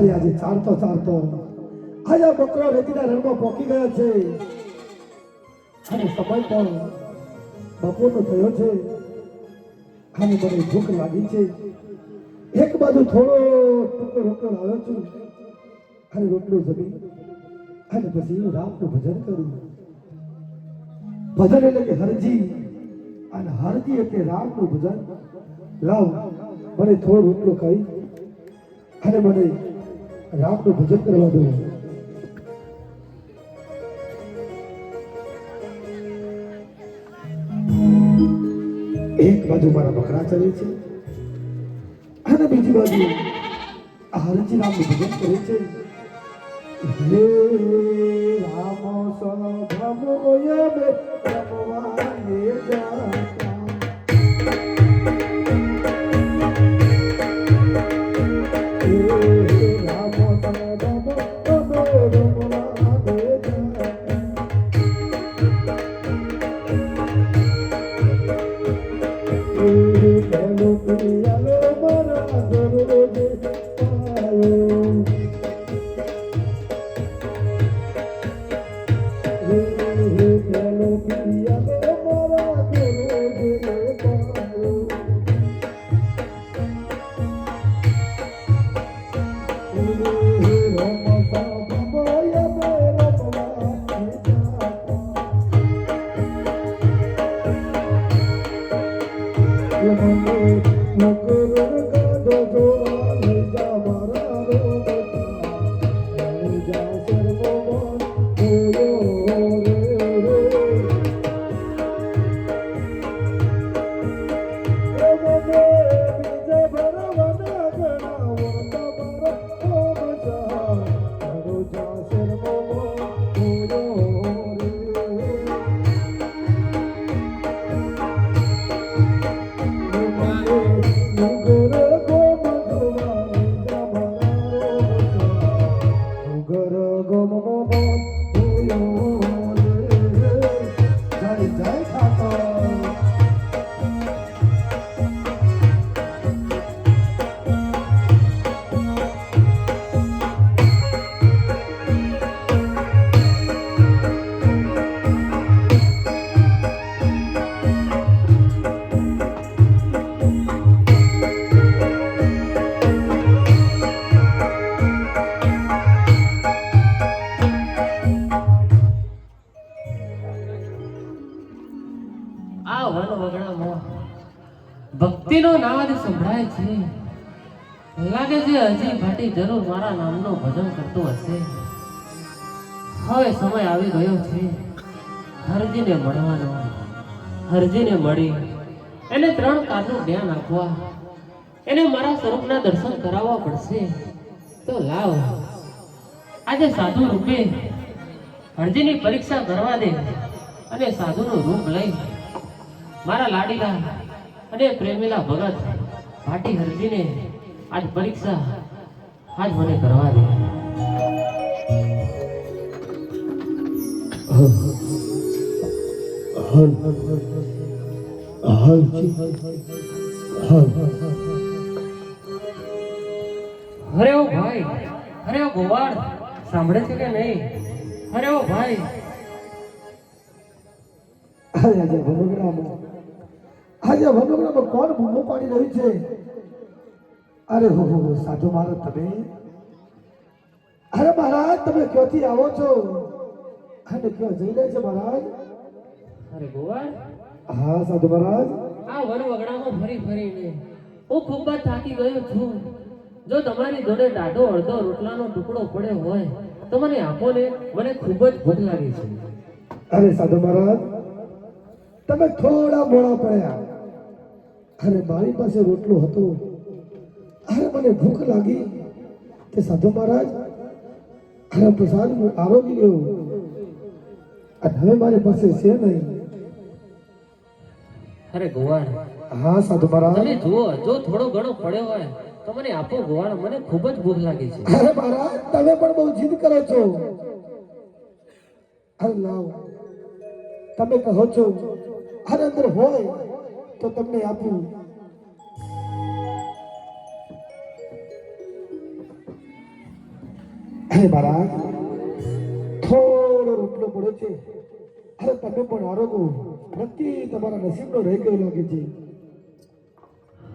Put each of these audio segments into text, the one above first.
અરે આજે ચાલતો ચાલતો આજે બકરો રેતીના રણમાં પોકી ગયો છે અને સમય પણ બપોરનો થયો છે અને મને ભૂખ લાગી છે. એક બાજુ થોડો ટૂંકો રોટલો લાવ્યો છું અને રોટલો જમી અને પછી હું રામનું ભજન કરું. ભજન એટલે કે હરજી અને હરજી એટલે રામનું ભજન. લાવ મને થોડો રોટલો ખાઈ અને મને રામનું ભજન કરવા દો. એક બાજુ મારા બકરા ચરે છે અને બીજી બાજુ હરજી રામનું ભજન કરે છે. હે રામ સન ભમોય મે ભમવાને જાતા ભક્તિનો નાદ સંભળાય છે. લાગે છે હજી ભાટી જરૂર મારા નામનું ભજન કરતો હશે. હવે સમય આવી ગયો છે હરજીને મળવાનો. હરજીને મળી એને 3 કારનું જ્ઞાન આપવા, એને મારા સ્વરૂપના દર્શન કરાવવા પડશે. તો લાવ આજે સાધુ રૂપે હરજીની પરીક્ષા કરવા દે અને સાધુનું રૂપ લઈ મારા લાડીલા અને પ્રેમીલા ભગત ભાટી હરજીને આજ પરીક્ષા આજ મને કરવા દે. અરે ઓ ભાઈ, અરે ઓ ગોવાળ, સાંભળે છે કે નહીં? અરે ઓ ભાઈ, આજે વનોગરામાં કોણ બૂમો પાડી રહ્યું છે? અરે હો સાધુ મહારાજ તમે? અરે મહારાજ તમે ક્યાંથી આવો છો અને ક્યાં જઈ રહ્યા છે મહારાજ? અરે ગોવાળ, હા સાધુ મહારાજ. આ વનવગડામાં ફરી ફરીને હું ખૂબ જ થાકી ગયો છું. જો તમારી જોડે દાઢો અડધો રોટલાનો ટુકડો પડ્યો હોય તો મને આપો ને, મને ખૂબ જ ભૂખ લાગી છે. અરે સાધુ મહારાજ તમે થોડા મોડા પડ્યા. અરે મારી પાસે રોટલો હતો. અરે મને ભૂખ લાગી તે સાધુ મહારાજ અરે પ્રસાદ હું આરોગી ગયો અને હવે મારી પાસે છે નહીં. અરે ગોવાળ, હા સાધુ મહારાજ. તમે જુઓ, જો થોડો ઘણો પડ્યો હોય તો મને આપો ગોવાળ, મને ખૂબ જ ભૂખ લાગી છે. અરે મહારાજ તમે પણ બહુ જીદ કરો છો. અરે લાવ તમે કહો છો અરે અંદર હોય તો તમને આપું. હે મહારાજ થોડો રોટલો પડ્યો છે. અરે તમે પણ આરોગો, નક્કી તમારા નસીબનો રહી ગયો લાગે છે.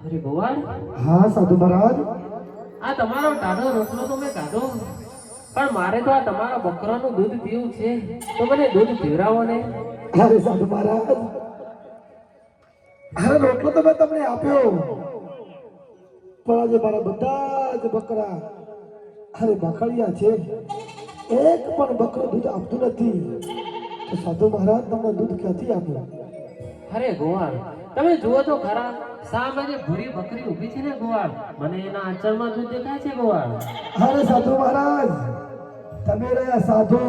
અરે ગોવાળ, હા સાધુ મહારાજ. આ તમારો ટાઢો રોટલો તો મેં કાઢો, પણ મારે તો આ તમારા બકરાનું દૂધ પીવું છે, તો મને દૂધ પીવડાવો ને. અરે સાધુ મહારાજ, અરે રોટલો તો મેં તમને આપ્યો, પણ આજે મારા બધા જ બકરા અરે બકડિયા છે, એક પણ બકરો દૂધ આપતું નથી. તો સાધુ મહારાજ તમને દૂધ ક્યાંથી આપું? અરે ગોવાળ, તમે જુઓ તો ખરા, સામે જે ભૂરી બકરી ઊભી છે ને ગોવાળ, મને એના આંચળમાં દૂધ દેખાય છે ગોવાળ. અરે સાધુ મહારાજ, તમે રહ્યા સાધુ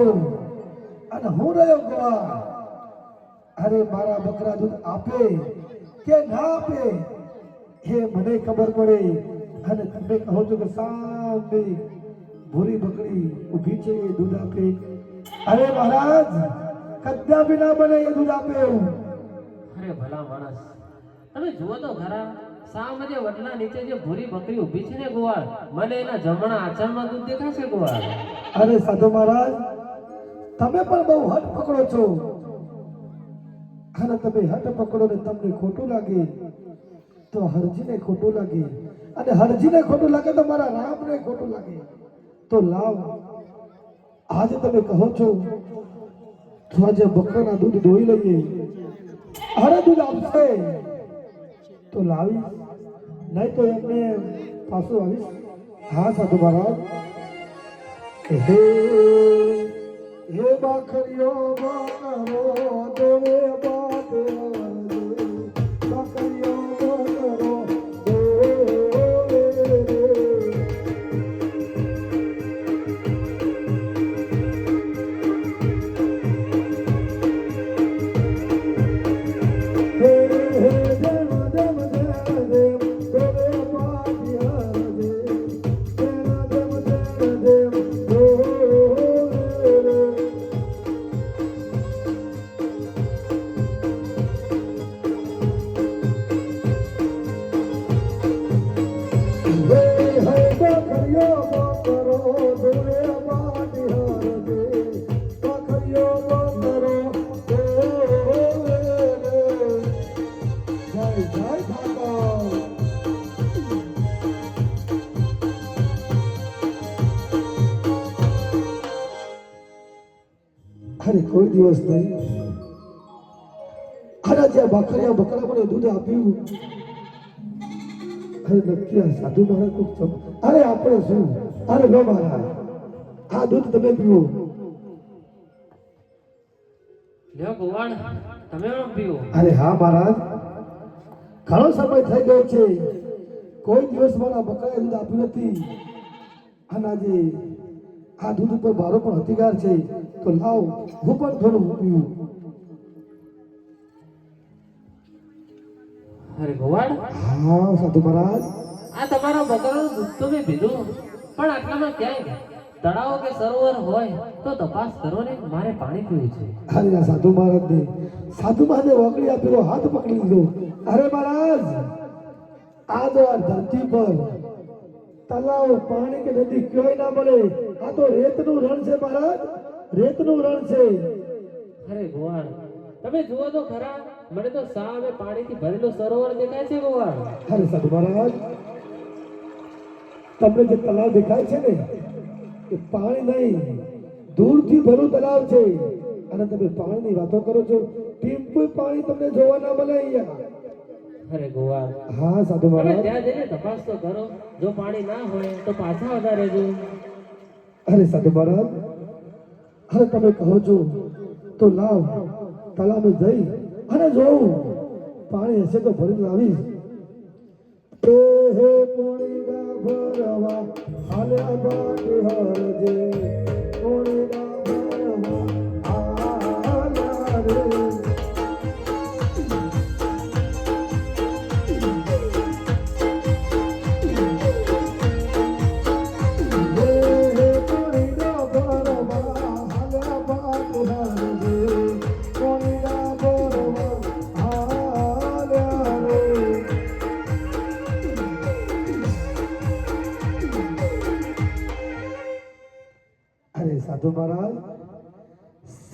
અને હું રહ્યો ગોવાળ. અરે મારા બકરા દૂધ આપે કે ના આપે એ મને ખબર પડે, અને તમે કહો છો કે સામે ભૂરી બકરી ઊભી છે એ દૂધ આપે. અરે મહારાજ, કદાપી ના બને એ દૂધ આપે એવું. અરે ભલા માણસ, તમે જુઓ તો ખરા, સામે જે વડલા નીચે જે ભૂરી બકરી ઊભી છે ને ગોવાળ, મને એના જમણા આંચળમાં દૂધ દેખાય છે ગોવાળ. અરે સાધુ મહારાજ, તમે પણ બહુ હટ પકડો છો, અને તમે હટ પકડો ને તમને ખોટું લાગે તો હરજીને ખોટું લાગે, અને હરજીને ખોટું લાગે તો મારા રામને ખોટું લાગે. તો લાવ, આજે તમે કહો છો તો આજે બકરાના દૂધ દોઈ લઈએ. અરે દૂધ આપશે તો લાવીશ, નહીં તો એમને પાછું આવીશ. હા સાધુ મહારાજ. હે હે બાખરીઓ બકરો દેવે બાતે બાખરીઓ બકરો અરે કોઈ દિવસ નહીં, અરે જ્યાં બકરા મને દૂધ આપ્યું, અરે નક્કી આ સાધુ મહારાજ કોક અરે આપણે શું, અરે લો મહારાજ, આ દૂધ તમે પીવો. લ્યો ગોવાળ, તમે પણ પીવો. અરે હા મહારાજ, ઘણો સમય થઈ ગયો છે, કોઈ દિવસ મારા બકરાએ દૂધ આપ્યું નથી, અને આજે આ દૂધ ઉપર મારો પણ અધિકાર છે, તો લાવ હું પણ થોડું પીવું. અરે ગોવાળ, હા સાધુ મહારાજ. આ તમારા બકરાનું દૂધ તો મેં પીધું, પણ આટલામાં ક્યાંય તળાવ કે સરોવર હોય તો તપાસ કરો ને, મારે પાણી પીવું છે. અરે આ સાધુ મહારાજને ઓગળી આપેલો હાથ પકડી લીધો. અરે મહારાજ, આ તો આ ધરતી પર તલાવ, પાણી કે નદી ક્યાંય ના મળે, આ તો રેતનું રણ છે મહારાજ, રેતનું રણ છે. અરે ગોવાળ, તમે જુઓ તો ખરા, મને તો સામે પાણીથી ભરેલું સરોવર દેખાય છે ગોવાળ. અરે સાધુ મહારાજ, તમને જે તલાવ દેખાય છે ને એ પાણી નહીં, દૂરથી ભરેલું તલાવ છે, અને તમે પાણીની વાતો કરો છો, ટીમ્પુ પાણી તમને જોવા ના મળે અહીંયા. અરે ગોવાળ, હા સાધુ તમે મહારાજ. ત્યાં જઈને તપાસ તો કરો, જો પાણી ના હોય તો પાછા વધારે જો. અરે સાધુ મહારાજ, અરે તમે કહો છો તો લાવ તલાવે જઈ અને જોઉં, પાણી હશે તો ભરી લાવીશ. હે પોણીડા ભરવા હાલ્યા બાટી હરજે, પોણીડા ભરવા હાલ્યા રે.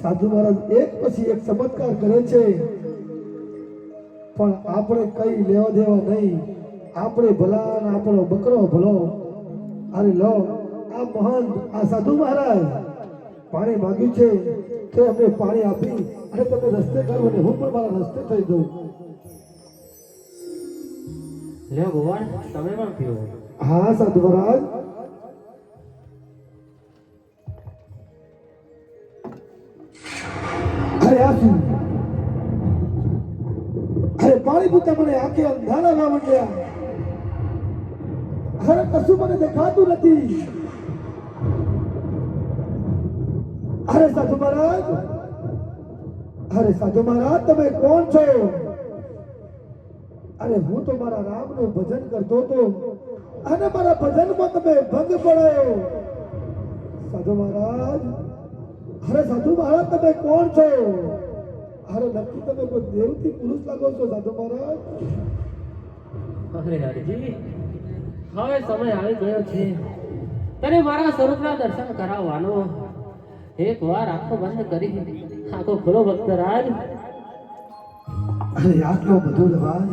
સાધુ મહારાજ એક પછી એક ચમત્કાર કરે છે, પણ આપણે કઈ લેવા દેવા નહીં. આપણે ભલા અને આપણો બકરો ભલો. અરે લો, આ મહંત, આ સાધુ મહારાજ પાણી માંગ્યું છે તો અમે પાણી આપી અને તમે રસ્તે કરો ને હું પણ મારા રસ્તે થઈ જાઉં. લ્યો ભગવાન, તમે પણ પીવો. હા સાધુ મહારાજ. અરે આ શું? અરે પાણી પૂછતા મને આંખે અંધારા આવવા માંડ્યા. અરે કશું મને દેખાતું નથી. અરે સાધુ મહારાજ, અરે સાધુ મહારાજ, તમે કોણ છો? અરે હું તો મારા રામનું ભજન કરતો હતો અને મારા ભજનમાં તમે ભંગ પડાયો. સાધુ મહારાજ, અરે સાધુ મહારાજ, તમે કોણ છો? અરે નક્કી તમે કોઈ દેવથી પુરુષ લાગો છો સાધુ મહારાજ. અરે હરજી, હવે સમય આવી ગયો છે તને મારા સ્વરૂપના દર્શન કરાવવાનો. એક વાર આંખો બંધ કરી આંખો ખોલો ભક્તરાજ. અરે આટલો બધો અવાજ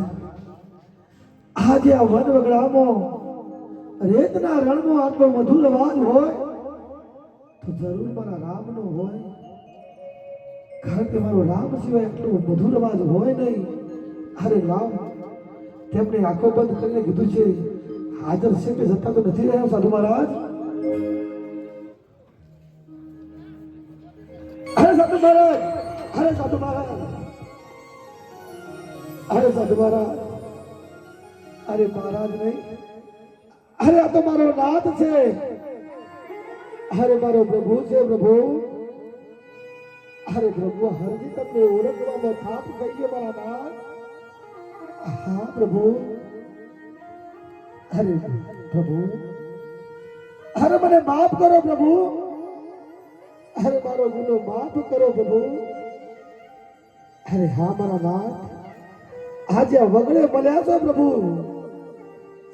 આજે આ વન વગડામાં રેતના રણમાં આટલો મધુર અવાજ હોય તો જરૂર મારા રામનો હોય. કારણ કે મારો રામ સિવાય આટલો મધુર અવાજ હોય નહીં. અરે રામ તેમને આંખો બંધ કરીને કીધું છે હાજર છે કે જતા તો નથી રહ્યા સાધુ મહારાજ. અરે સાધુ મહારાજ, અરે સાધુ મહારાજ, અરે સાધુ મહારાજ, અરે મહારાજ નહીં, અરે આ તો મારો નાથ છે. અરે મારો પ્રભુ છે પ્રભુ. અરે પ્રભુ, હરજી તમને ઓળખવામાં થાપ થઈ ગયો મારા નાથ. હા પ્રભુ. અરે પ્રભુ, અરે મને માફ કરો પ્રભુ. અરે મારો ગુનો માફ કરો પ્રભુ. અરે હા મારા નાથ, આજે વગડે મળ્યા છો પ્રભુ.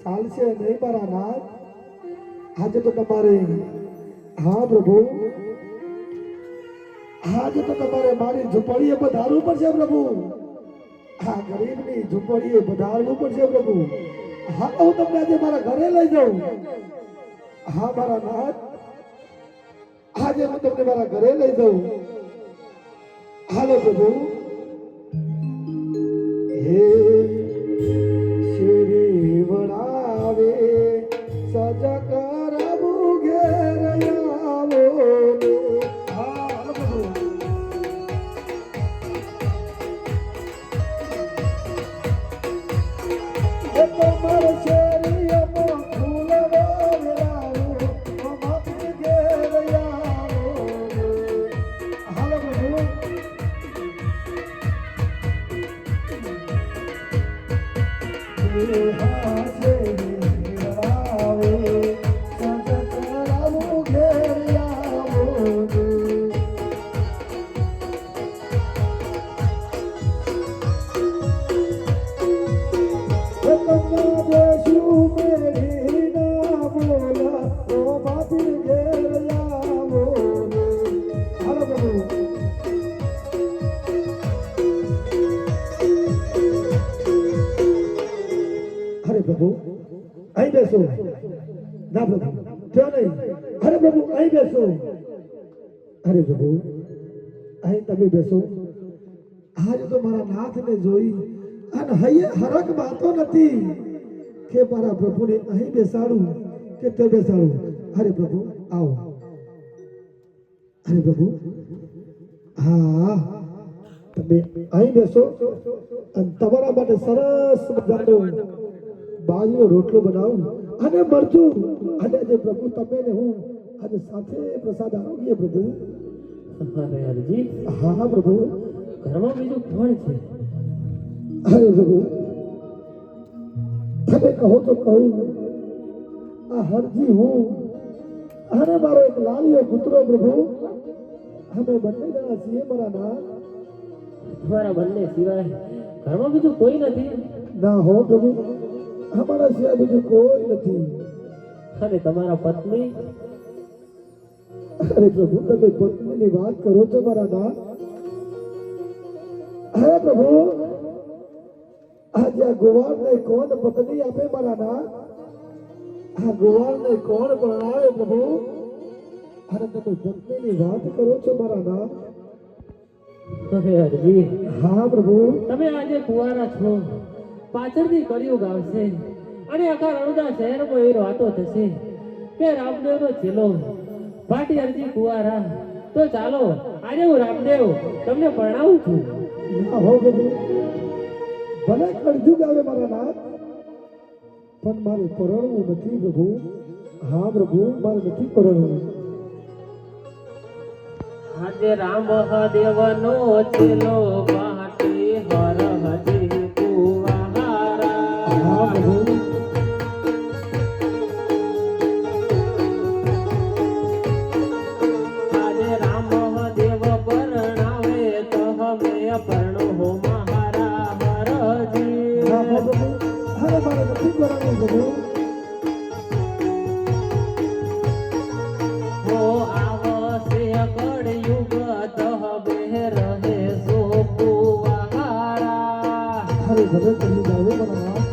ચાલશે નહીં મારા નાથ, આજે તો તમારે, હા પ્રભુ, આજે તો તમારે મારી ઝૂંપડીએ પધારવું પડશે પ્રભુ. હા, ગરીબની ઝૂંપડીએ પધારવું પડશે પ્રભુ. હા, હું તમને આજે મારા ઘરે લઈ જાઉં. હા મારા નાથ, આજે હું તમને મારા ઘરે લઈ જાઉં. હાલો પ્રભુ. હે શ્રી વડાવે સજા કરાવું ઘેર આવો. હા પ્રભુ. એ તો મારો શેરીઓમાં ફૂલ વાવેલાવો, મારી ઘેર આવો. હાલો પ્રભુ. અરે પ્રભુ, અહીં બેસો. ના પ્રભુ, ત્યાં નહીં. અરે પ્રભુ, અહીં બેસો. અરે પ્રભુ, અહીં તમે બેસો. આજે તો મારા નાથને જોઈ અને હૈયે હરક વાતો નથી કે મારા પ્રભુને અહીં બેસાડું કે તે બેસાડું. અરે પ્રભુ, આવો. અરે પ્રભુ, હા તમે અહીં બેસો અને તમારા માટે સરસ મજાનો બાજરીનો રોટલો બનાવું અને મરચું અને આજે પ્રભુ તમે ને હું આજે સાથે પ્રસાદ આવીએ પ્રભુ. અરે હરજી, હા હા પ્રભુ. ઘરમાં બીજું કોણ છે? અરે પ્રભુ, તમે કહો તો કહું. આ હરજી હું અને મારો એક લાલિયો પુત્રો પ્રભુ. અમે બંને જણા છીએ મારા નાથ. તમારા બંને સિવાય ઘરમાં બીજું કોઈ નથી? ના હો પ્રભુ, અમારા સિવાય બીજું કોઈ નથી. અને તમારા પત્ની? અરે પ્રભુ તમે પત્નીની વાત કરો છો મારા નાથ. હે પ્રભુ આજે આ ગોવાળને કોણ પત્ની આપે મારા નાથ? આ ગોવાળને કોણ પરણાવે પ્રભુ? અરે તમે પત્નીની વાત કરો છો મારા નાથ. હવે અરજી હા પ્રભુ. તમે આજે કુંવારા છો, પાછળથી કળિયુગ આવશે અને આખા રણુદા શહેરમાં એવી વાતો થશે કે રામદેવનો ચેલો ભાટી અરજી કુંવારા. તો ચાલો આજે હું રામદેવ તમને પરણાવું છું. ના હો પ્રભુ, ભલે કળજુગ આવે મારા નાથ, પણ મારે પરણવું નથી પ્રભુ. હા પ્રભુ, મારે નથી પરણવું. આજે રામ દેવનો ચેલો ભાટી હરહજી કુંવારા. હા પ્રભુ. આજે રામ દેવ પરણાવે તો અમે પરણો હો મહારા હરજી. હા પ્રભુ. અરે મારે નથી પરણવું પ્રભુ. હો આવશે કળયુગ તો હવે રહે સો કુંવારા. અરે ભલે કરી જાવે મારા નાથ.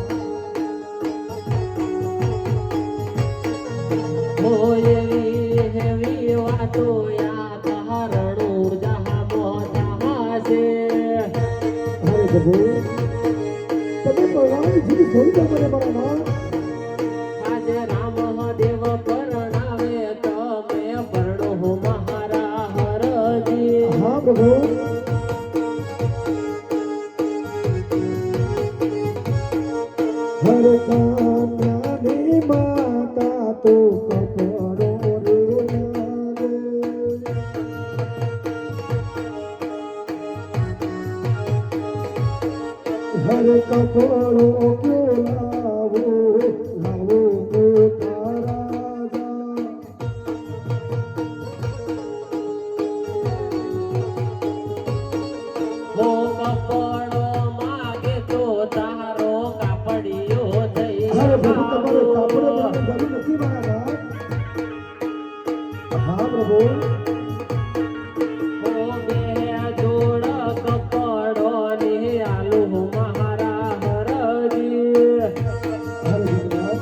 હો એવી એવી વાતો યાદ હરણું જહામો જહાશે. અરે પ્રભુ, તમે પરણાવી જીવી જોઈ દો મને મારા નાથ. આજે રામ દેવ પરણાવે તમે પરણો હો મહારા હરજી. હા પ્રભુ. હરે કાન્યાની માતા તો કપડો રે લાગે. હરે કપડો ક્યો લાવો, લાવો મોટા રાજા. હો કપડો માગે તો તારો કાપડિયો થઈ અરે પ્રભુ, તમારે કાપડો આવો. લેવાની જરૂર નથી મારા નાથ. હા પ્રભુ. હો બે જોડ કપડો ને આલુ હો મહારા હરજી. હરે ભગવાન.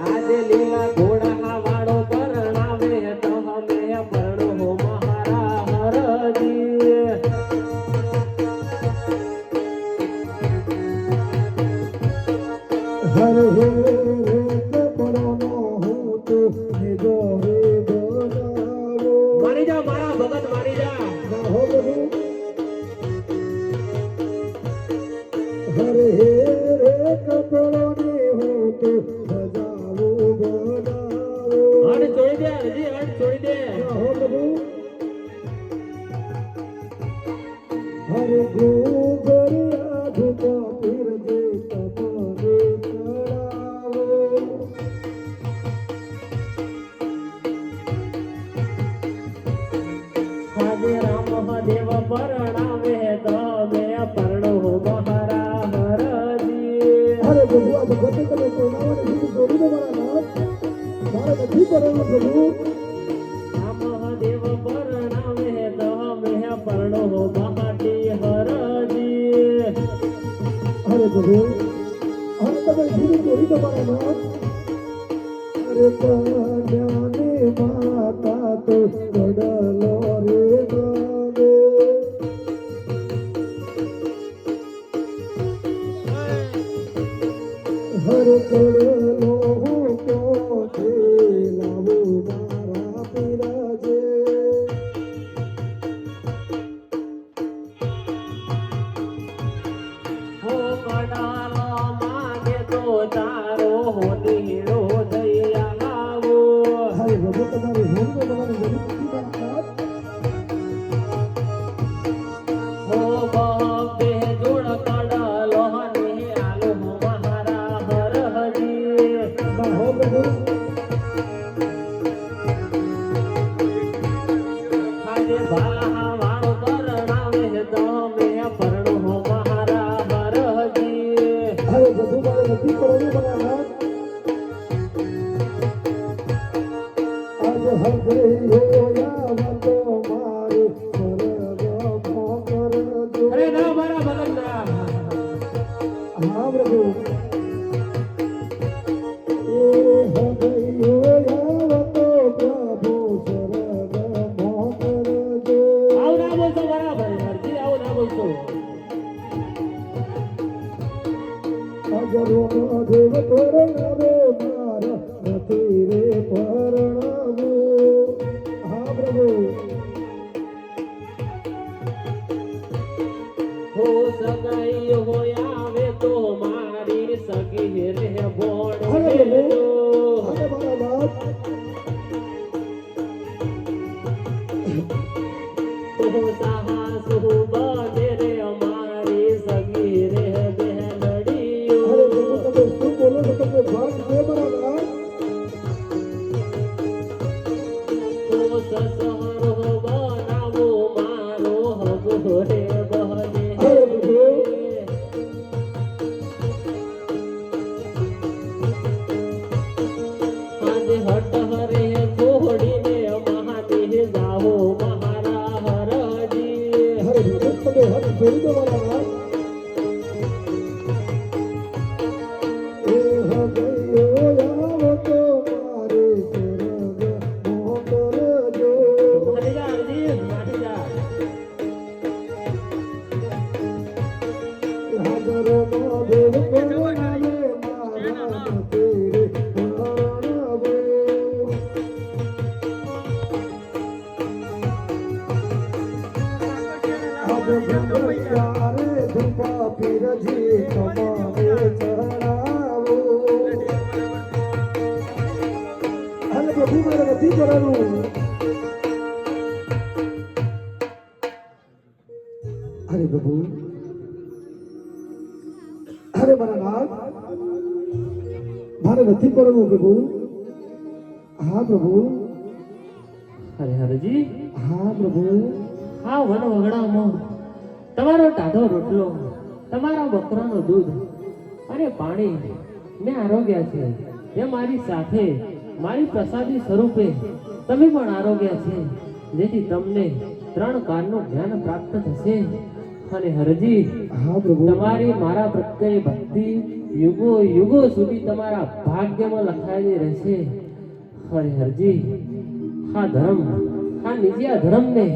આજે લીલા ઘોડા વાળો પરણાવે તો અમે પરણો હો મહારા હરજી. હરે હે રે કપડોનો હું તો નિજો રે બનાવો. મારી જા મારા ભગત મારી જા. ના હો પ્રભુ. હરે હે રે કપડોને હું તો સજાવો બનાવો. હટ છોડી દે હરજી, હટ છોડી દે. ના હો પ્રભુ. હરે ગોગરિયા ધૂપા પીરજે તપને ચડાવો. આજે રામ દેવ પરણાવે તમે પરણો હો મહારા હરજી. અરે પ્રભુ, આ ભગતે તમે પરણાવવાની જીવી જોડી દો મારા નાથ. મારે નથી પરણવું પ્રભુ. રામ દેવ પરણાવે તમે પરણો હો મહાટી હરજી. અરે પ્રભુ, હવે તમે જીવી જોડી દો મારા નાથ. અરે કન્યાની માતા તો કડલો રે માંગે. હરે કડલો હું પોતે લાવું મારા પીરાજે. હો કડાલો માગે તો તારો હોનીડો થઈ આવો. હરે પ્રભુ, તમારી હોમ તો તમારી જરૂર નથી મારા નાથ. હો બબે જોડ કડાલો ને આલો હો મહારા હરજી. ના હો પ્રભુ. આજે ભાલા વાળો પરણાવે તમે પરણો હો મહારા હરજી. અરે પ્રભુ, મારે નથી પરણવું મારા નાથ. પ્રભુ એ હૃદયો આવતો પ્રભુ શરદ મોકરજો આવું ના બોલશો બરાબર હરજી આવું ના બોલશો અજરોનો દેવ પરણાવે મારા નથી રે પરણાવો હા પ્રભુ હો સગાઈ હોય આવે તો મારી સગી રે બોણ અરે દેજો અરે મારા બાપ હો સાહસ બને રે અમારી સગી રે બહેનડીઓ અરે પ્રભુ તમે શું બોલો છો તમને ભાગ છે મારા બાપ હો સસરો બનાવો મારો હગો રે બહને અરે પ્રભુ આજે હટ હરે છોડીને મહાદેહ જાઓ મહારા હરજી અરે પ્રભુ તમે હાથ જોડી દો મારા બાપ એ હૃદયો આવતો મારે શરદ મોકરજો મારી જા હરજી મારી જા હાજરોનો દેવ પરણાવે મારા નથી રે પરણાવો આજ ગંગારે ધૂપા પીરજી તમારે ચડાવો અરે પ્રભુ મારે નથી કરવાનું અરે પ્રભુ અરે મારા નાથ મારે નથી કરવું પ્રભુ હા પ્રભુ અરે હરજી હા પ્રભુ આ વન વગડામાં તમારો ટાઢો રોટલો તમારા બકરાનું દૂધ અને પાણી મેં આરોગ્યા છે એ મારી સાથે મારી પ્રસાદી સ્વરૂપે તમે પણ આરોગ્યા છે જેથી તમને 3 કાળનું જ્ઞાન પ્રાપ્ત થશે અને હરજી હા પ્રભુ તમારી મારા પ્રત્યે ભક્તિ યુગો યુગો સુધી તમારા ભાગ્યમાં લખાયેલી રહેશે હરે હરજી આ ધર્મ આ નિજિયા ધર્મને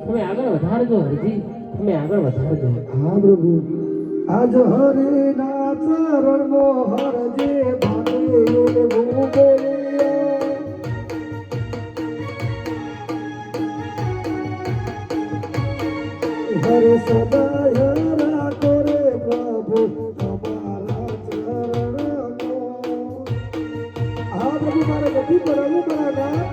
તમે આગળ વધારજો હરજી તમે આગળ વધારજો હા પ્રભુ આજ હરિના ચરણમાં હરજે ભાગે બોલિયા હરે સદાય રાખો રે પ્રભુ તમારા ચરણનો હા પ્રભુ મારે નથી કરવું મારા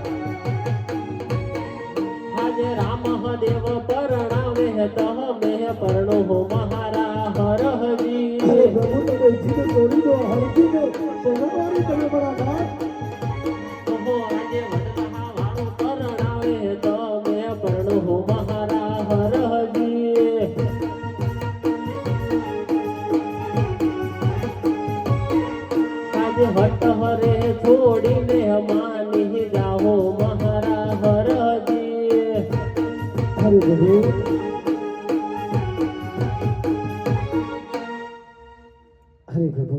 આજે રામ દેવ પરણાવે તમે પરણો હો મહારા હરહજી અરે પ્રભુ તમે જીત છોડી દો હરજીને પરણવાની તમે મારા નાથ ઓહો આજે વડલા વાળો પરણાવે તમે પરણો હો મહારા હરહજી આજે હટ હરે છોડીને માની જાઓ મહારા હરહજી હરે પ્રભુ હરે પ્રભુ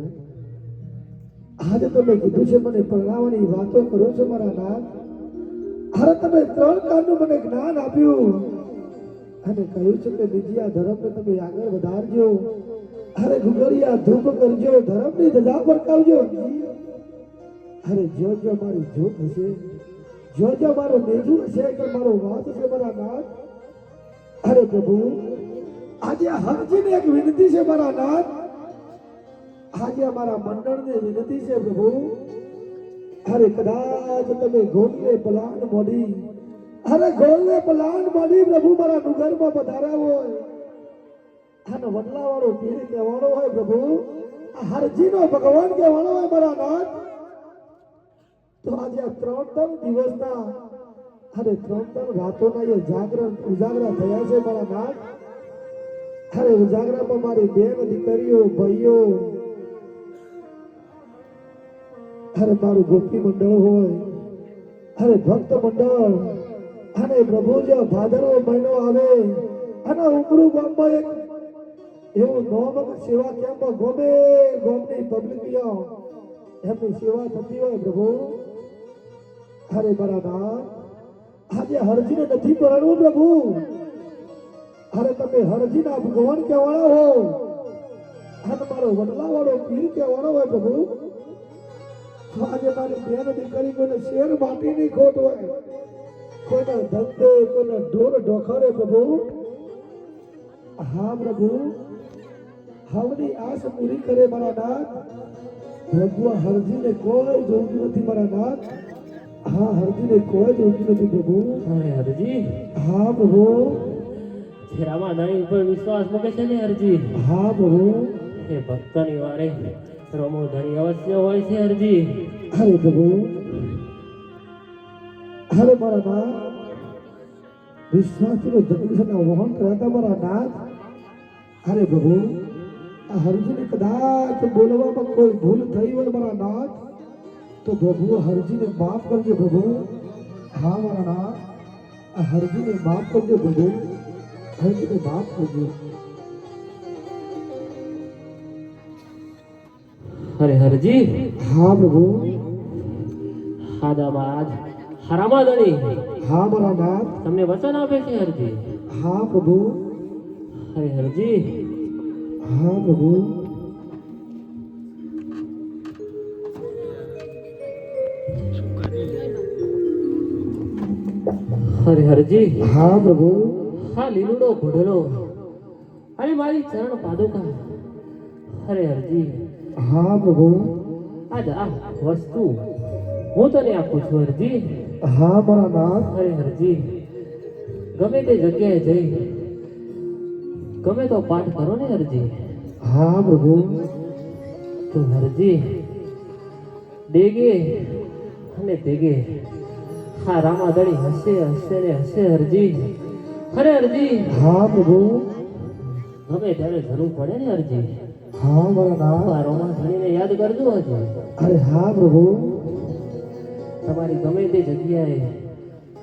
આજે તમે કીધું છે મને પરણાવવાની વાતો કરો છો મારા નાથ અરે તમે 3 કાળનું મને જ્ઞાન આપ્યું અને કહ્યું છે કે નિજિયા ધર્મને તમે આગળ વધારજો અરે ગુગરિયા ધૂપ કરજો ધર્મની ધજા ફરકાવજો અરે જો જો મારી જોત હશે જો જો મારો મેજુ હશે કે મારો વાસ હશે મારા નાથ અરે પ્રભુ આજે હરજીને એક વિનંતી છે મારા નાથ આજે અમારા મંડળને વિનંતી છે પ્રભુ અરે કદાચ તમે ગોળને પલાણ મોડી અરે ગોળને પલાણ મોડી પ્રભુ મારા નુગરમાં પધાર્યા હોય અને વડલાવાળો પીર કહેવાનો હોય પ્રભુ આ હરજીનો ભગવાન કહેવાનો હોય મારા નાથ તો આજે આ 3 દિવસના અરે 3 રાતોના એ જાગરણ ઉજાગરા થયા છે મારા નાથ અરે ઉજાગરામાં મારી બેન દીકરીઓ ભાઈઓ અરે મારું ગોપી મંડળ હોય અરે ભક્ત મંડળ અને પ્રભુ જે ભાદરવો મહિનો આવે અને ઉમરું ગામમાં એક એવું નોમક સેવા કેમ્પ ગોમે ગોમની પબ્લિકીઓ એમની સેવા થતી હોય પ્રભુ. અરે મારા નાથ આજે હરજીને નથી પરણવું પ્રભુ. અરે તમે હરજીના ભગવાન કહેવાના હો અને મારો વડલા વાળો પીર કહેવાનો હોય પ્રભુ. તો આજે મારી બેન દીકરી કોઈને શેર માટીની ખોટ હોય, કોઈના ધંધે કોઈના ઢોર ઢોખરે પ્રભુ. હા પ્રભુ, હવની આસ પૂરી કરે મારા નાથ. પ્રભુ હરજીને કોઈ જોતું નથી મારા નાથ. હા હરજીને કોઈ જોતું નથી પ્રભુ. અરે હરજી, હા પ્રભુ. જે રામાધણી ઉપર વિશ્વાસ મૂકે છે ને હરજી, હા પ્રભુ. એ ભક્તની વારે રમો ધણી અવશ્ય હોય છે હરજી. અરે પ્રભુ, અરે મારા નાથ, વિશ્વાસનો જગદીશના વહન કરતા મારા નાથ. અરે પ્રભુ, આ હરજીને કદાચ બોલવામાં કોઈ ભૂલ થઈ હોય મારા નાથ, તો પ્રભુ હરજીને માફ કરજો પ્રભુ. હા મારા નાથ, આ હરજીને માફ કરજો પ્રભુ. હરજીને માફ કરજો. અરે હરજી, હા પ્રભુ. હાદાબાદ હરામાધણી હા મારા નાથ. તમને વચન આપે છે હરજી. હા પ્રભુ. અરે હરજી, હા પ્રભુ. અરે હરજી, હા પ્રભુ. હા લીલુડો ઘોડલો અને મારી ચરણ પાદુકા. અરે હરજી, હા પ્રભુ. આજ આ વસ્તુ હું તને આપું છું હરજી. હા મારા નાથ. અરે હરજી, ગમે તે જગ્યાએ જઈ ગમે તો પાઠ કરો ને હરજી. હા પ્રભુ. તો હરજી દેગે અને દેગે હા રામાધણી હસે હસે ને હસે હરજી. અરે હરજી, હા પ્રભુ. ગમે ત્યારે જરૂર પડે ને હરજી, હા મારા નાથ. આ રામાધણીને યાદ કરજો હજી. અરે હા પ્રભુ. તમારી ગમે તે જગ્યાએ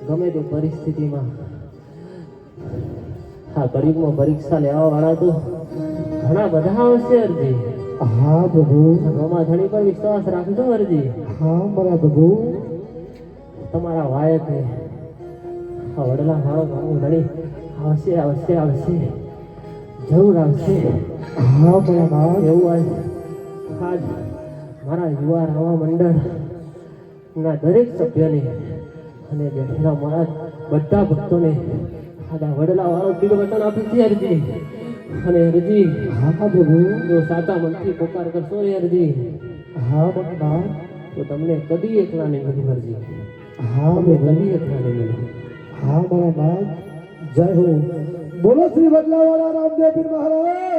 ગમે તે પરિસ્થિતિમાં હા ગરીબમાં પરીક્ષા લેવા વાળા તો ઘણા બધા આવશે હરજી. હા પ્રભુ. રામાધણી પર વિશ્વાસ રાખજો હરજી. હા મારા પ્રભુ. તમારા વાયકે આ વડલા મારો મારું ધણી આવશે આવશે આવશે જરૂર આવશે. હા મારા નાથ. એવું આજ મારા યુવા રામા મંડળ ના દરેક સભ્યને અને બેઠેલા મારા બધા ભક્તોને આડા વડલા વાળો દિલ વચન આપે છે હરજી. અને હરજી, હા પ્રભુ. જો સાચા મનથી પોકાર કરશો ને હરજી, હા મારા નાથ. તો તમને કદી એકલા નહીં મળ્યું હરજી. હા તમને પ્રભુ. કદી એકલા નહીં મળ્યું. હા મારા નાથ. જય હો. બોલો શ્રી બદલાવાળા રામદેવ પીર મહારાજ.